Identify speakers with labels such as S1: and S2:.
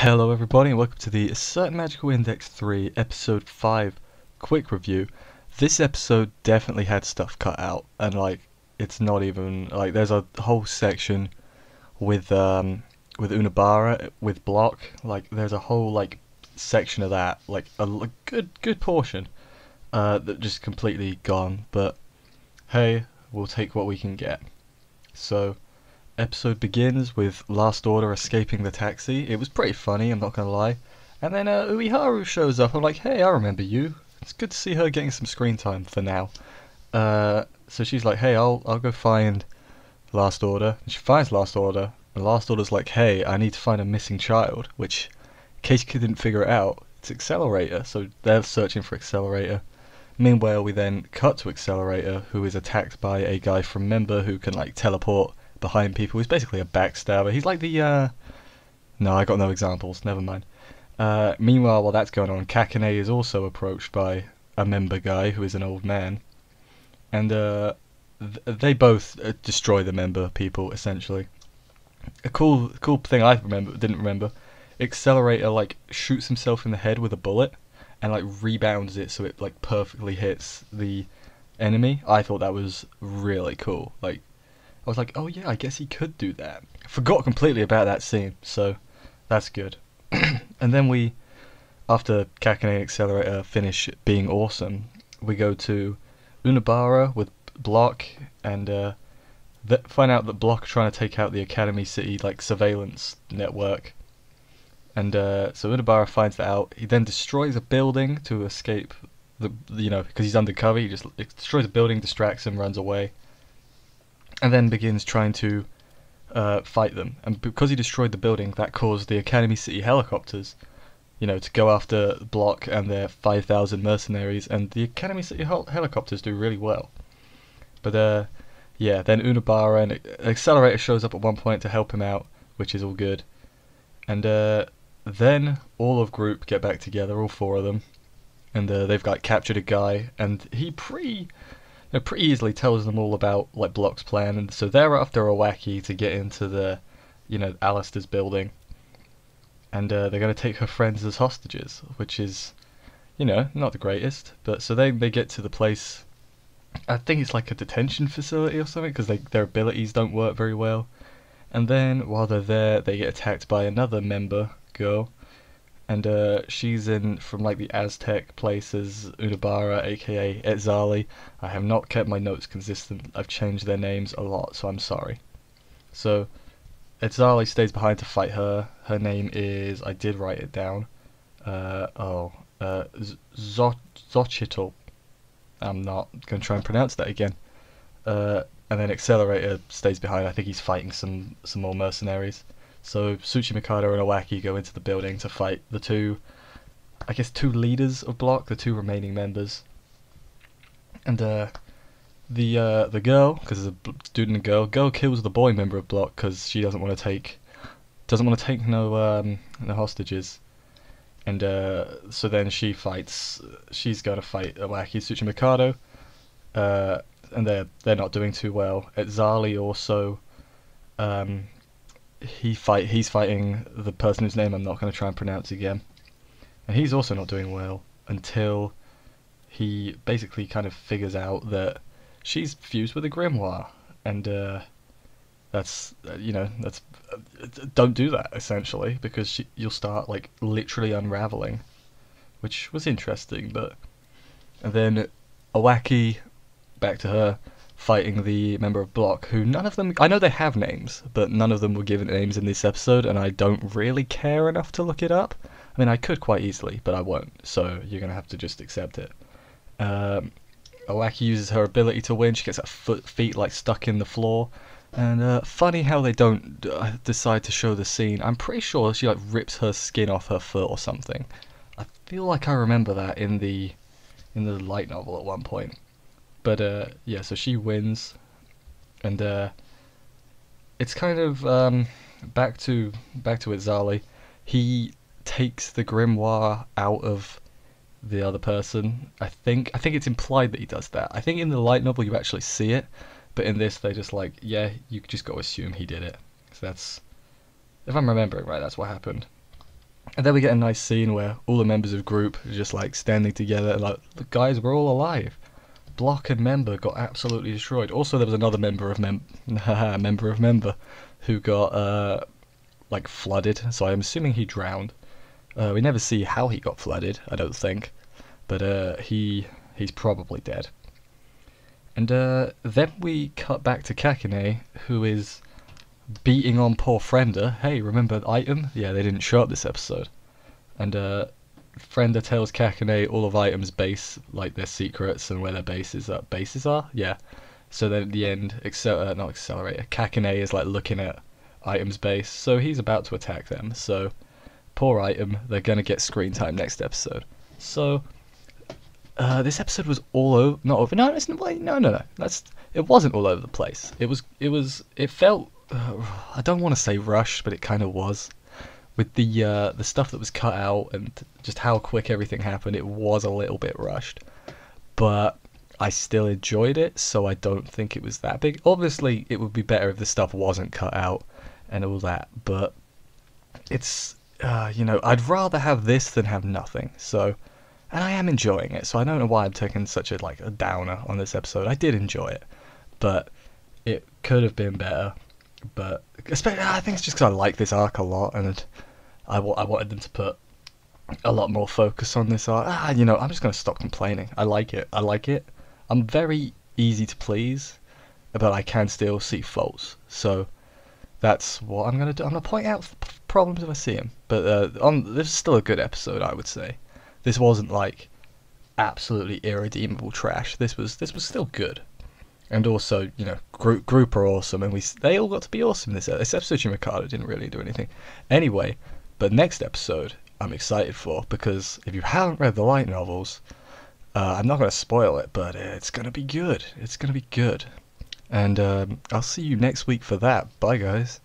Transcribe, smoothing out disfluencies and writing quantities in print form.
S1: Hello everybody and welcome to the Certain Magical Index 3 episode 5 quick review. This episode definitely had stuff cut out and it's not even there's a whole section with Unabara with Block. There's a whole section of that, a good portion that just completely gone, but hey, we'll take what we can get. So episode begins with Last Order escaping the taxi. It was pretty funny, I'm not gonna lie. And then Ueharu shows up. I'm like, hey, I remember you. It's good to see her getting some screen time for now. So she's like, hey, I'll go find Last Order. And she finds Last Order. And Last Order's like, hey, I need to find a missing child. Which, in case you didn't figure it out, it's Accelerator. So they're searching for Accelerator. Meanwhile, we then cut to Accelerator, who is attacked by a guy from Member who can teleport behind people. He's basically a backstabber. He's like the no, I got no examples, never mind. Meanwhile, while that's going on, Kakane is also approached by a Member guy who is an old man, and they both destroy the Member people essentially. A cool thing I didn't remember, Accelerator shoots himself in the head with a bullet and rebounds it so it perfectly hits the enemy. I thought that was really cool. I was like, oh yeah, I guess he could do that. Forgot completely about that scene, so that's good. And then after Kakane and Accelerator finish being awesome, we go to Unabara with Block and find out that Block are trying to take out the Academy City surveillance network. And so Unabara finds that out. He then destroys a building to escape because he's undercover. He just destroys a building, distracts him, runs away, and then begins trying to fight them. And because he destroyed the building, that caused the Academy City helicopters, to go after Block and their 5,000 mercenaries. And the Academy City helicopters do really well. But yeah, then Unabara and Accelerator shows up at one point to help him out, which is all good. And then all of group get back together, all four of them, and they've captured a guy, and he pretty easily tells them all about Block's plan. And so they're after Owaki to get into the Alistair's building, and they're going to take her friends as hostages, which is not the greatest. But so they get to the place. I think it's a detention facility or something, because their abilities don't work very well. And then while they're there, they get attacked by another Member girl, and she's from the Aztec places, Unabara, aka Etzali. I have not kept my notes consistent. I've changed their names a lot, so I'm sorry. So Etzali stays behind to fight her. Her name is, I did write it down, Xochitl. I'm not going to try and pronounce that again. And then Accelerator stays behind. I think he's fighting some more mercenaries. So Tsuchimikado and Owaki go into the building to fight the two leaders of Block, the two remaining members. And the girl, because it's a student and girl kills the boy member of Block because she doesn't want to take no hostages. And so then she's going to fight Owaki, Tsuchimikado. And they're not doing too well. Etzali also, he's fighting the person whose name I'm not going to try and pronounce again, and he's also not doing well until he basically kind of figures out that she's fused with a grimoire, and that's don't do that essentially, because you'll start literally unraveling, which was interesting. And then Owaki, back to her, fighting the member of Block, who none of them, I know they have names, but none of them were given names in this episode, and I don't really care enough to look it up. I mean, I could quite easily, but I won't, so you're going to have to just accept it. Owaki uses her ability to win. She gets her feet stuck in the floor, and funny how they don't decide to show the scene. I'm pretty sure she rips her skin off her foot or something. I feel like I remember that in the light novel at one point. But yeah, so she wins, and it's kind of back to Etzali. He takes the grimoire out of the other person. I think it's implied that he does that. I think in the light novel you actually see it, but in this they just yeah, you just got to assume he did it. So that's, if I'm remembering right, that's what happened. And then we get a nice scene where all the members of group are just like standing together and like, the guys, we're all alive. Block and Member got absolutely destroyed. Also, there was another member of Member who got like flooded. So I'm assuming he drowned. We never see how he got flooded, I don't think, but he's probably dead. And then we cut back to Kakune, who is beating on poor Frenda. Hey, remember Item? Yeah, they didn't show up this episode. And Frenda tells Kakune all of Item's base, like their secrets and where their bases are. Yeah. So then at the end, not Accelerator, Kakune is like looking at Item's base, so he's about to attack them. So poor Item, they're gonna get screen time next episode. So this episode was all over. Not over. No, no. It wasn't all over the place. It felt. I don't want to say rushed, but it kind of was. With the stuff that was cut out and just how quick everything happened, it was a little bit rushed. But I still enjoyed it, so I don't think it was that big. Obviously, it would be better if the stuff wasn't cut out and all that. But it's I'd rather have this than have nothing. So. And I am enjoying it, so I don't know why I'm taking such a downer on this episode. I did enjoy it, but it could have been better. But especially, I think it's just because I like this arc a lot, and I wanted them to put a lot more focus on this arc. I'm just going to stop complaining. I like it. I'm very easy to please, but I can still see faults. So that's what I'm going to do. I'm going to point out problems if I see them. But this is still a good episode, I would say. This wasn't like absolutely irredeemable trash. This was still good, and also group are awesome, and they all got to be awesome this episode. Mikado didn't really do anything, anyway. But next episode I'm excited for, because if you haven't read the light novels, I'm not going to spoil it, but it's gonna be good. It's gonna be good, and I'll see you next week for that. Bye, guys.